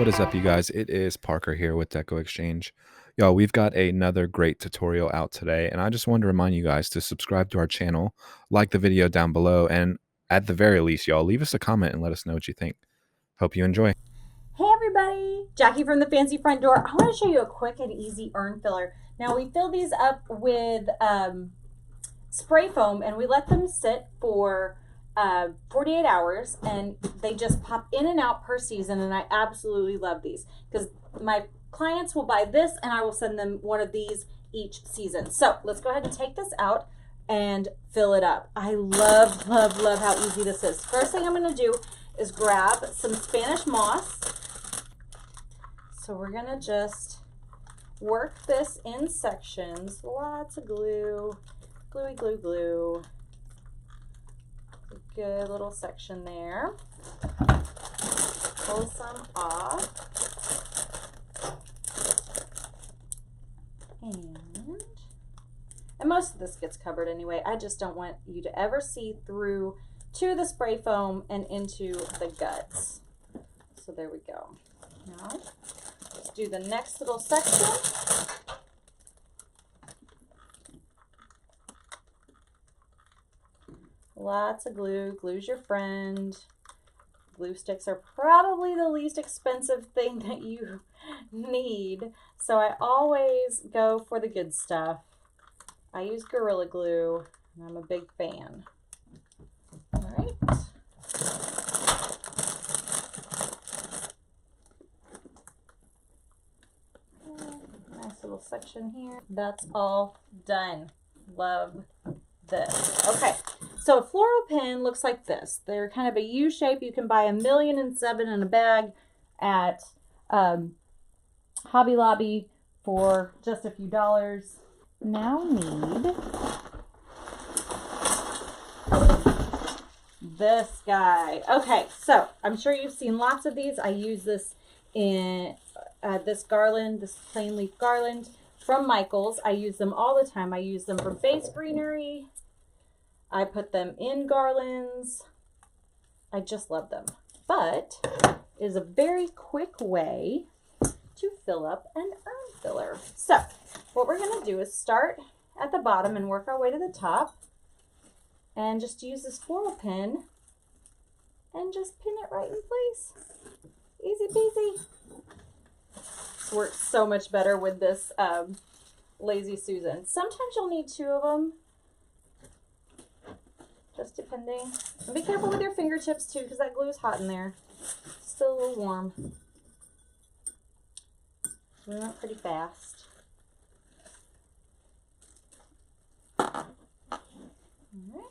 What is up, you guys? It is Parker here with DecoExchange. Y'all, we've got another great tutorial out today, and I just wanted to remind you guys to subscribe to our channel, like the video down below, and at the very least, y'all, leave us a comment and let us know what you think. Hope you enjoy. Hey everybody, Jackie from the Fancy Front Door. I want to show you a quick and easy urn filler. Now we fill these up with spray foam and we let them sit for 48 hours and they just pop in and out per season, and I absolutely love these because my clients will buy this and I will send them one of these each season. So let's go ahead and take this out and fill it up. I love how easy this is. First thing I'm going to do is grab some Spanish moss. So we're gonna just work this in sections. Lots of glue, gluey glue glue. A good little section there. Pull some off. And most of this gets covered anyway. I just don't want you to ever see through to the spray foam and into the guts. So there we go. Now, let's do the next little section. Lots of glue. Glue's your friend. Glue sticks are probably the least expensive thing that you need. So I always go for the good stuff. I use Gorilla Glue, and I'm a big fan. All right. Little section here. That's all done. Love this. Okay, so a floral pin looks like this. They're kind of a U shape. You can buy 1,000,007 in a bag at Hobby Lobby for just a few dollars. Now need this guy. Okay, so I'm sure you've seen lots of these. I use this in this garland, this plain leaf garland from Michael's. I use them all the time. I use them for base greenery. I put them in garlands. I just love them. But it is a very quick way to fill up an urn filler. So what we're going to do is start at the bottom and work our way to the top. And just use this floral pin and just pin it right in place. Easy peasy. Works so much better with this Lazy Susan. Sometimes you'll need two of them, just depending. And be careful with your fingertips too, because that glue is hot in there. It's still a little warm. We went pretty fast. All right.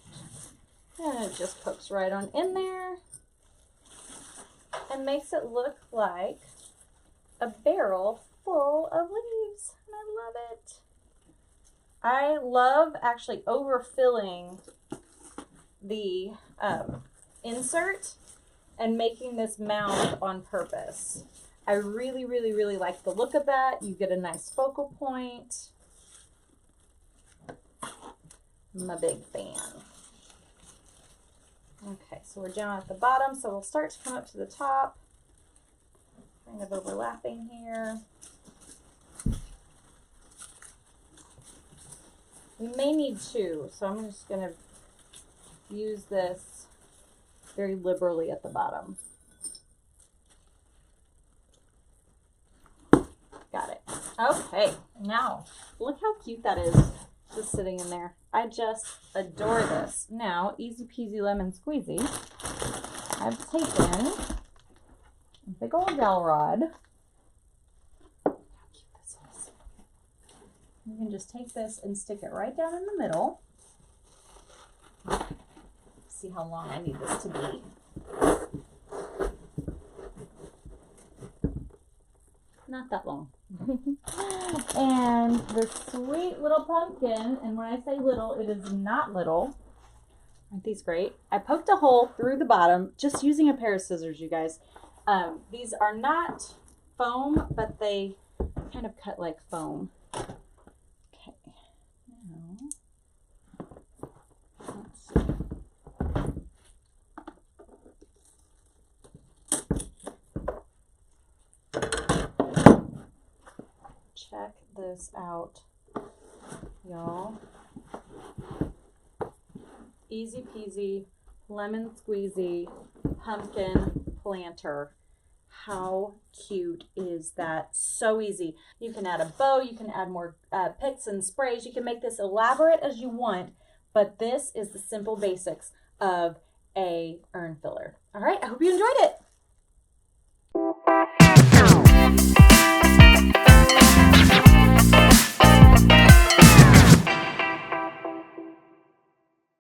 And it just pokes right on in there and makes it look like a barrel full of leaves, and I love it. I love actually overfilling the insert and making this mound on purpose. I really like the look of that. You get a nice focal point. I'm a big fan. Okay, so we're down at the bottom, so we'll start to come up to the top. Kind of overlapping here. We may need two, so I'm just going to use this very liberally at the bottom. Got it. Okay, now look how cute that is just sitting in there. I just adore this. Now, easy peasy lemon squeezy, I've taken big old dowel rod. How cute this is. You can just take this and stick it right down in the middle. See how long I need this to be. Not that long. And the sweet little pumpkin, and when I say little, it is not little. Aren't these great? I poked a hole through the bottom just using a pair of scissors, you guys. These are not foam, but they kind of cut like foam. Okay, now let's see. this out, y'all. Easy peasy, lemon squeezy, pumpkin planter. How cute is that? So easy. You can add a bow, you can add more picks and sprays. You can make this elaborate as you want, but this is the simple basics of a urn filler. All right, I hope you enjoyed it.